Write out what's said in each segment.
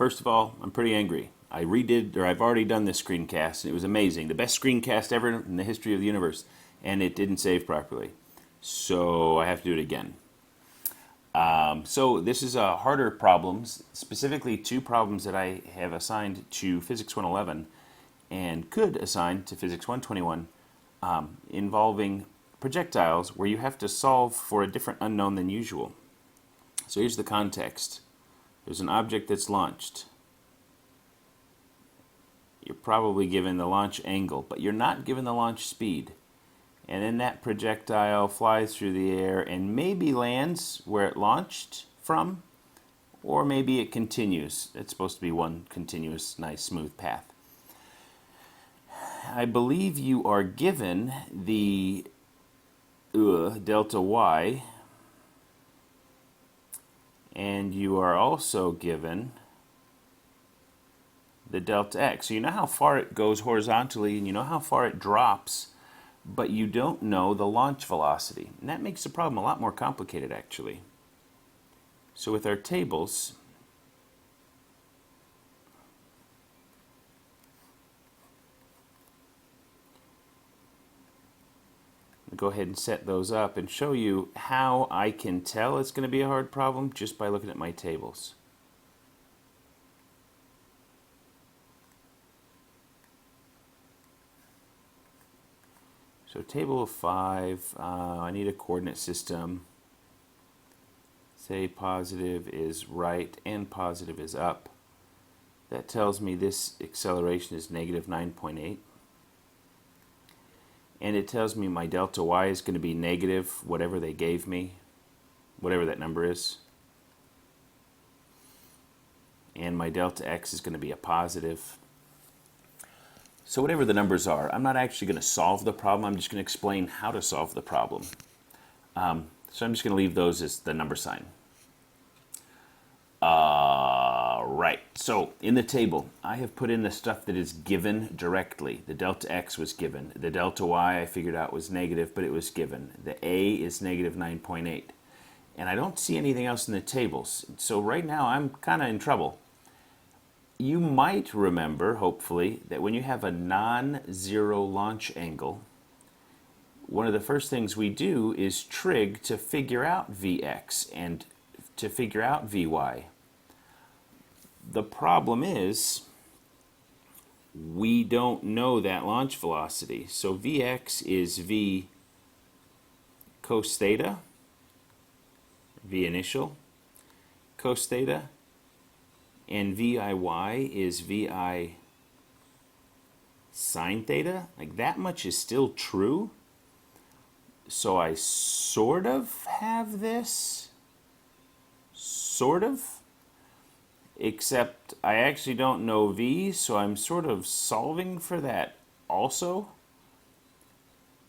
First of all, I'm pretty angry. I've already done this screencast, and it was amazing. The best screencast ever in the history of the universe, and it didn't save properly. So I have to do it again. So this is harder problems, specifically two problems that I have assigned to Physics 111 and could assign to Physics 121 involving projectiles where you have to solve for a different unknown than usual. So here's the context. There's an object that's launched. You're probably given the launch angle, but you're not given the launch speed. And then that projectile flies through the air and maybe lands where it launched from, or maybe it continues. It's supposed to be one continuous, nice, smooth path. I believe you are given the delta y, and you are also given the delta x. So you know how far it goes horizontally and you know how far it drops, but you don't know the launch velocity. And that makes the problem a lot more complicated, actually. So with our tables, I'll go ahead and set those up and show you how I can tell it's going to be a hard problem just by looking at my tables. So table of 5, I need a coordinate system. Say positive is right and positive is up. That tells me this acceleration is negative 9.8. And it tells me my delta y is going to be negative, whatever they gave me, whatever that number is. And my delta x is going to be a positive. So whatever the numbers are, I'm not actually going to solve the problem. I'm just going to explain how to solve the problem. So I'm just going to leave those as the number sign. Right. So in the table, I have put in the stuff that is given directly. The delta x was given. The delta y I figured out was negative, but it was given. The a is negative 9.8. And I don't see anything else in the tables. So right now I'm kind of in trouble. You might remember, hopefully, that when you have a non-zero launch angle, one of the first things we do is trig to figure out Vx and to figure out Vy. The problem is we don't know that launch velocity. So Vx is V cos theta, V initial, cos theta, and VIY is VI sine theta. Like, that much is still true. So I sort of have this. Sort of. Except I actually don't know V, so I'm sort of solving for that also.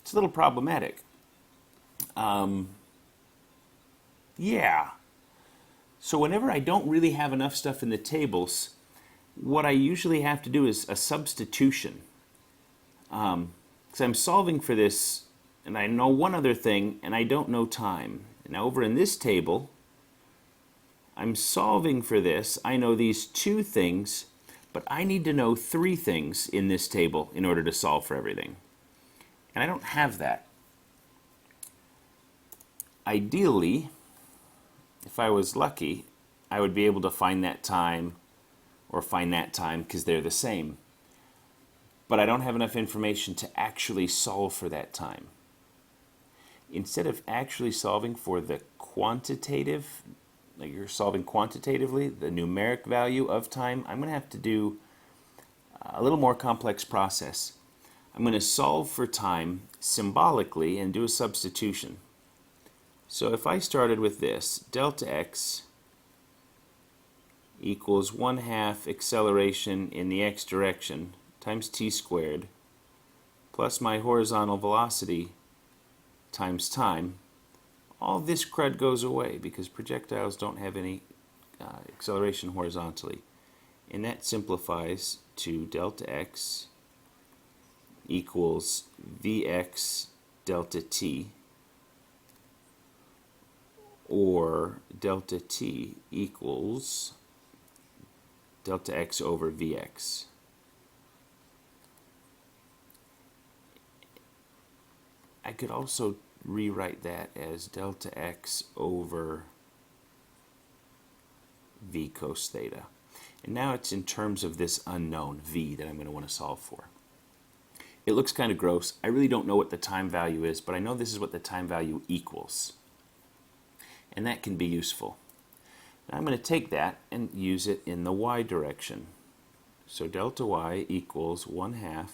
It's a little problematic. Yeah. So whenever I don't really have enough stuff in the tables, what I usually have to do is a substitution. Because I'm solving for this, and I know one other thing, and I don't know time. Now over in this table, I'm solving for this. I know these two things, but I need to know three things in this table in order to solve for everything. And I don't have that. Ideally, if I was lucky, I would be able to find that time or find that time because they're the same. But I don't have enough information to actually solve for that time. Instead of actually solving for the quantitative, like you're solving quantitatively, the numeric value of time, I'm going to have to do a little more complex process. I'm going to solve for time symbolically and do a substitution. So if I started with this, delta x equals 1/2 acceleration in the x direction times t squared plus my horizontal velocity times time, all this crud goes away because projectiles don't have any acceleration horizontally. And that simplifies to delta x equals Vx delta t, or delta t equals delta x over vx. I could also rewrite that as delta x over v cos theta. And now it's in terms of this unknown, v, that I'm going to want to solve for. It looks kind of gross. I really don't know what the time value is, but I know this is what the time value equals. And that can be useful. Now I'm going to take that and use it in the y direction. So delta y equals 1/2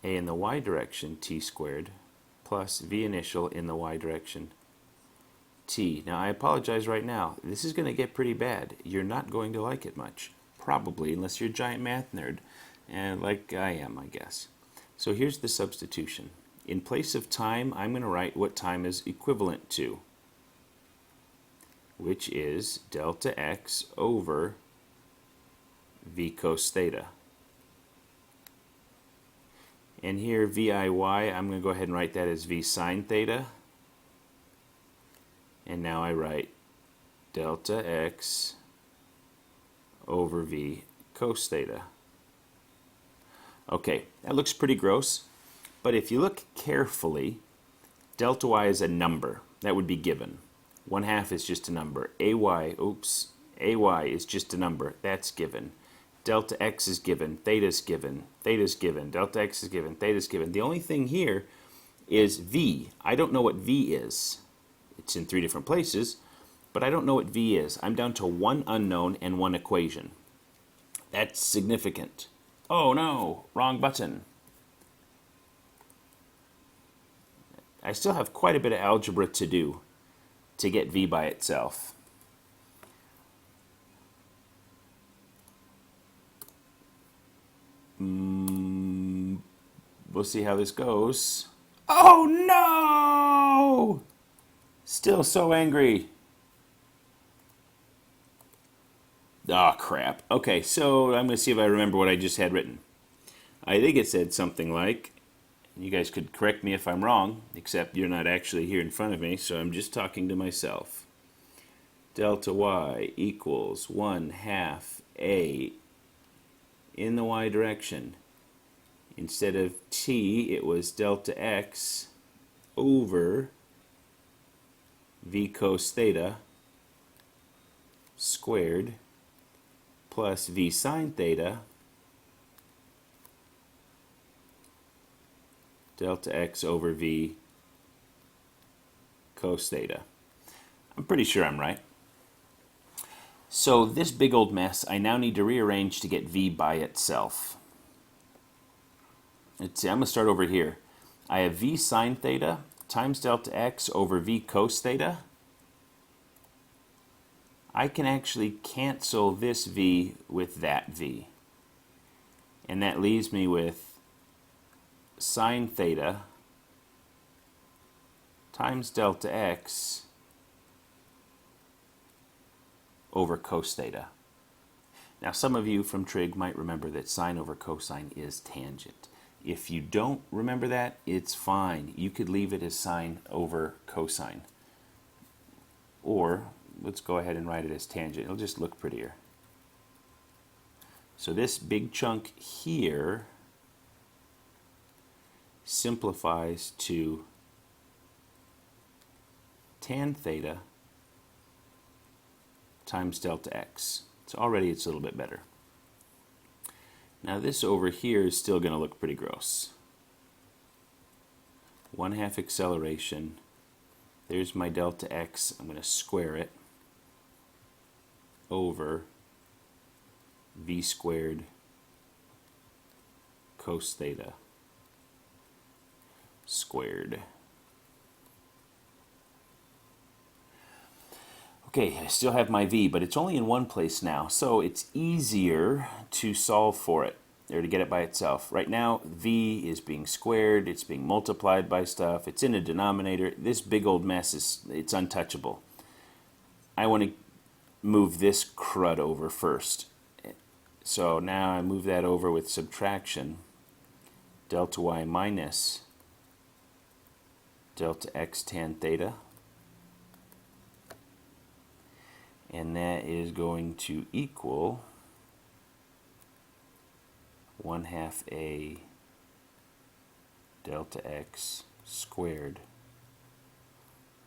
a in the y direction t squared plus v initial in the y direction t. Now I apologize right now. This is going to get pretty bad. You're not going to like it much. Probably, unless you're a giant math nerd. And like I am, I guess. So here's the substitution. In place of time, I'm going to write what time is equivalent to, which is delta x over v cos theta. And here VIY, I'm going to go ahead and write that as v sine theta. And now I write delta x over v cos theta. Okay, that looks pretty gross, but if you look carefully, delta y is a number. That would be given. 1/2 is just a number. AY is just a number. That's given. Delta x is given. Theta's given. Theta's given. Delta x is given. Theta's given. The only thing here is v. I don't know what v is. It's in 3 different places, but I don't know what v is. I'm down to one unknown and one equation. That's significant. Oh no, wrong button. I still have quite a bit of algebra to do to get v by itself. We'll see how this goes. Oh no! Still so angry. Ah, crap. Okay, so I'm going to see if I remember what I just had written. I think it said something like, you guys could correct me if I'm wrong, except you're not actually here in front of me, so I'm just talking to myself. Delta y equals 1/2 a in the y direction. Instead of t, it was delta x over v cos theta squared plus v sine theta delta x over v cos theta. I'm pretty sure I'm right. So this big old mess, I now need to rearrange to get v by itself. Let's see, I'm going to start over here. I have v sine theta times delta x over v cos theta. I can actually cancel this v with that v. And that leaves me with sine theta times delta x over cos theta. Now some of you from trig might remember that sine over cosine is tangent. If you don't remember that, it's fine. You could leave it as sine over cosine. Or let's go ahead and write it as tangent. It'll just look prettier. So this big chunk here simplifies to tan theta times delta x. So already it's a little bit better. Now this over here is still going to look pretty gross. 1/2 acceleration. There's my delta x. I'm going to square it over v squared cos theta squared. Okay, I still have my v, but it's only in one place now, so it's easier to solve for it, or to get it by itself. Right now, v is being squared, it's being multiplied by stuff, it's in a denominator. This big old mess it's untouchable. I want to move this crud over first. So now I move that over with subtraction. Delta y minus delta x tan theta. And that is going to equal 1/2 a delta x squared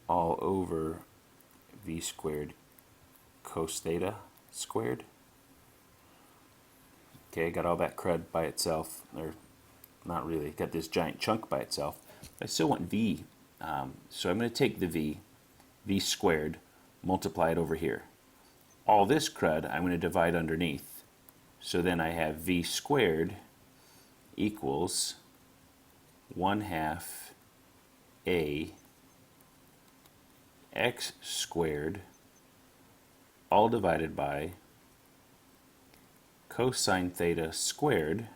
all over v squared cos theta squared. Okay, got all that crud by itself, or not really, got this giant chunk by itself. I still want v, so I'm going to take the v squared, multiply it over here. All this crud I'm going to divide underneath. So then I have v squared equals 1/2 a x squared all divided by cosine theta squared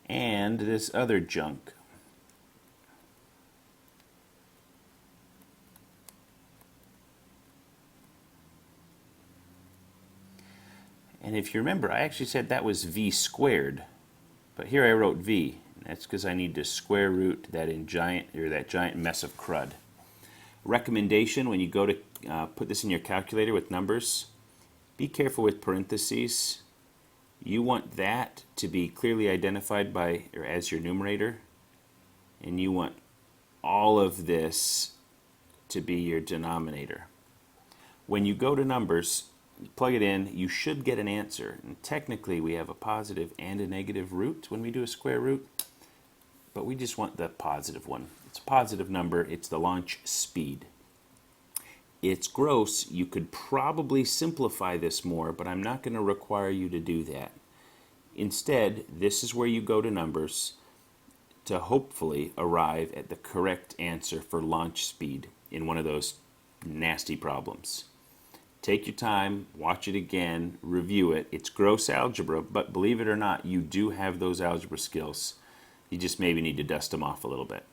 and this other junk. And if you remember, I actually said that was v squared, but here I wrote v. That's because I need to square root that giant mess of crud. Recommendation when you go to put this in your calculator with numbers, be careful with parentheses. You want that to be clearly identified by or as your numerator, and you want all of this to be your denominator. When you go to numbers, plug it in, you should get an answer. And technically we have a positive and a negative root when we do a square root, but we just want the positive one. It's a positive number, it's the launch speed. It's gross. You could probably simplify this more, but I'm not going to require you to do that. Instead, this is where you go to numbers to hopefully arrive at the correct answer for launch speed in one of those nasty problems. Take your time, watch it again, review it. It's gross algebra, but believe it or not, you do have those algebra skills. You just maybe need to dust them off a little bit.